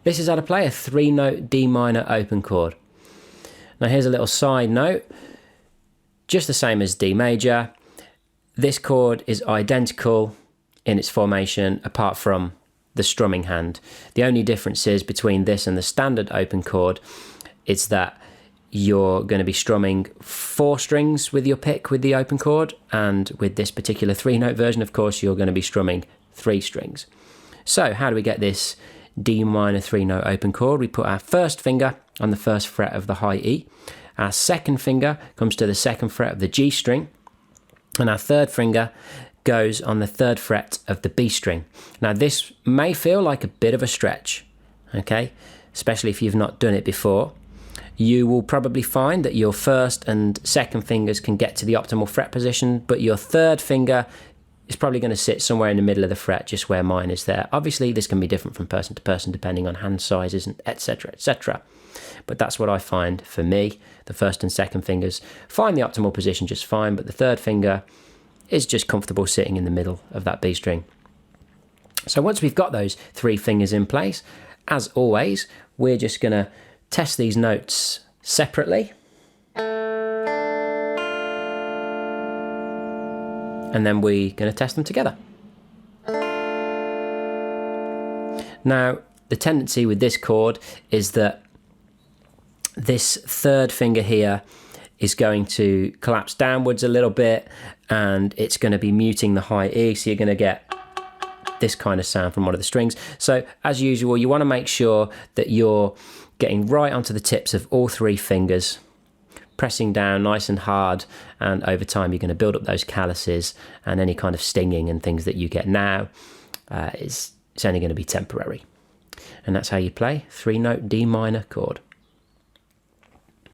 this is how to play a 3-note D minor open chord. Now here's a little side note, just the same as D major. This chord is identical in its formation apart from the strumming hand. The only difference is between this and the standard open chord is that you're going to be strumming 4 strings with your pick with the open chord, and with this particular 3-note version, of course, you're going to be strumming 3 strings. So how do we get this D minor 3-note open chord? We put our first finger on the first fret of the high E, our second finger comes to the second fret of the G string, and our third finger goes on the 3rd fret of the B string. Now this may feel like a bit of a stretch, okay, especially if you've not done it before. You will probably find that your first and second fingers can get to the optimal fret position, but your third finger is probably going to sit somewhere in the middle of the fret, just where mine is there. Obviously this can be different from person to person depending on hand sizes and etc, etc. But that's what I find for me. The first and second fingers find the optimal position just fine, but the third finger is just comfortable sitting in the middle of that B string. So once we've got those 3 fingers in place, as always, we're just going to test these notes separately. And then we're going to test them together. Now, the tendency with this chord is that this third finger here is going to collapse downwards a little bit, and it's going to be muting the high E, so you're going to get this kind of sound from one of the strings. So as usual, you want to make sure that you're getting right onto the tips of all 3 fingers, pressing down nice and hard, and over time you're going to build up those calluses, and any kind of stinging and things that you get now it's only going to be temporary. And that's how you play 3-note D minor chord.